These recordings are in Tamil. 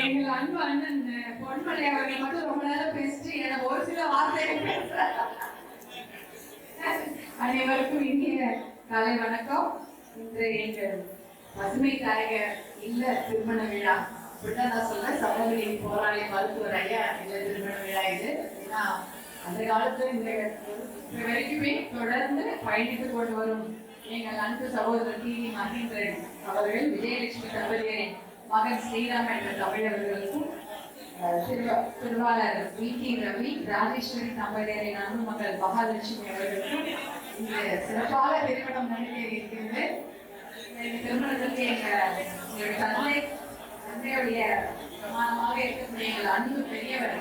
எங்கள் அன்பு அண்ணன் பொன்மலை அவர்கள் மட்டும் ரொம்ப நேரம் பேசிட்டு எனக்கு ஒரு சில வார்த்தைகள் பேச. அனைவருக்கும் இனிய காலை வணக்கம். இன்று எங்கள் பசுமை தாயகர் இல்ல திருமண விழா. அப்படிதான் நான் சொல்றேன். சமூக போராளி மருத்துவர் ஐயா இல்ல திருமண விழா இது. ஏன்னா அந்த காலத்துல இந்த வரைக்குமே தொடர்ந்து பயணித்து கொண்டு வரும் எங்கள் அன்பு சகோதரர் டி வி மகேந்திரன் அவர்கள் விஜயலட்சுமி தம்பதியரின் மகன் ஸ்ரீராம் என்ற தமிழர்களுக்கும் திருவாளர் வி டி ரவி ராஜேஸ்வரி தம்பதியரின் அன்பு மகள் மகாலட்சுமி அவர்களுக்கும் இந்த சிறப்பாக திருமணம் நடைபெறுகிறது. இந்த திருமணத்திற்கு எங்களுடைய தந்தையுடைய பிரமாணமாக இருக்கக்கூடிய எங்கள் அன்பு பெரியவர்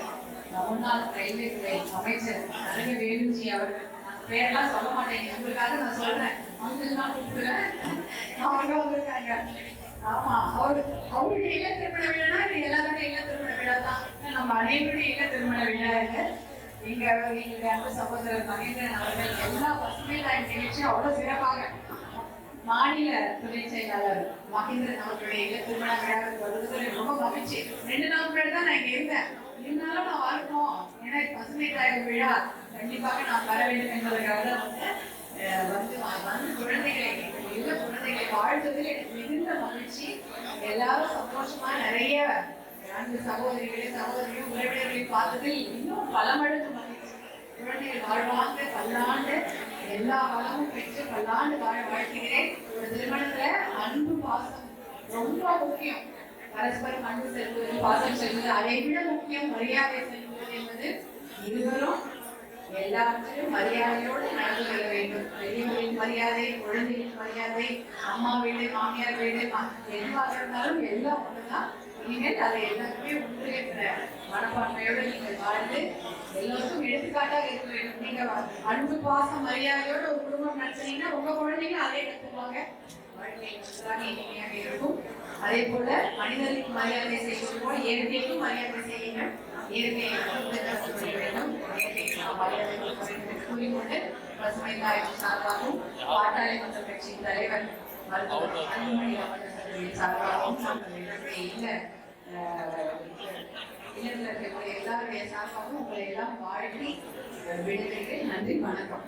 முன்னாள் ரயில்வே துறை அமைச்சர் நரக வேலுஜி அவர்கள். பேரெல்லாம் சொல்ல மாட்டேங்க, உங்களுக்காக நான் சொல்றேன். அவங்களுக்குலாம் கூப்பிடுவேன். அவங்க வந்திருக்காங்க. ஆமா, அவருடைய இல்ல திருமண விழா இது எல்லாருடைய இல்ல திருமண விழா தான். நம்ம அனைவருடைய இல்ல திருமண விழா இது. எங்களுடைய அன்பு சகோதரர் மகேந்திரன் அவர்கள் எல்லா பசுமை தாய் நிகழ்ச்சியும் அவ்வளவு சிறப்பாக மாநில துணை செயலாளர் மகேந்திரன் அவர்களுடைய இல்ல திருமண விழாவுக்கு வருவதில் ரொம்ப மகிழ்ச்சி. 2 நாள் முன்னாடி தான் நான் இங்க இருந்தேன். இருந்தாலும் நான் வரணும், ஏன்னா பசுமை தாய் விழா கண்டிப்பாக நான் வர வேண்டும் என்பதற்காக வந்து குழந்தைகளை இல்ல குழந்தைகளை வாழ்ந்ததில் எனக்கு மிகுந்த மகிழ்ச்சி. எல்லாரும் சந்தோஷமா நிறைய அன்பு சகோதரிகளையும் உறவினர்களையும் பார்த்ததில் இன்னும் பல மடங்கு மகிழ்ச்சி. குழந்தைகள் வாழ்வாங்க, பல்லாண்டு எல்லா வளமும் பெற்று பல்லாண்டு வாழ்த்துகிறேன். ஒரு திருமணத்துல அன்பு பாசம் ரொம்ப முக்கியம். பரஸ்பரம் அன்பு செல்வது, பாசம் செல்வது, அதை விட முக்கியம் மரியாதை செல்வது என்பது இருவரும் எல்லாவற்றிலும் மரியாதையோடு நடந்து கொள்ள வேண்டும். பெரியவர்களின் மரியாதை, குழந்தைகளின் மரியாதை, அம்மா வீடு மாமியார் வீடு எதுவாக இருந்தாலும் எல்லாம் ஒன்றுதான். இனிமேல் அதை எல்லாருமே ஒன்று என்ற மனப்பான்மையோடு நீங்கள் வாழ்ந்து எல்லோருக்கும் எடுத்துக்காட்டாக இருக்க வேண்டும். நீங்க அன்பு பாசம் மரியாதையோடு ஒரு குடும்பம் நடத்துனீங்கன்னா உங்க குழந்தைங்க அதை எடுத்துக்குவாங்க. வாழ்க்கை இனிமையாக இருக்கும். அதே போல மனிதனுக்கு மரியாதை செய்வது போல இயற்கைக்கும் மரியாதை செய்யுங்கள். இயற்கையை செய்ய வேண்டும். கூறிக்கொண்டு பசுமை தாயின் சார்பாகவும் பாட்டாளி மக்கள் கட்சியின் தலைவர் மருத்துவர் அன்புமணி அவர்கள் சார்பாகவும் இல்லத்தில் இருக்கக்கூடிய எல்லாருடைய சார்பாகவும் உங்களை எல்லாம் வாழ்த்தி விடுகிறேன். நன்றி, வணக்கம்.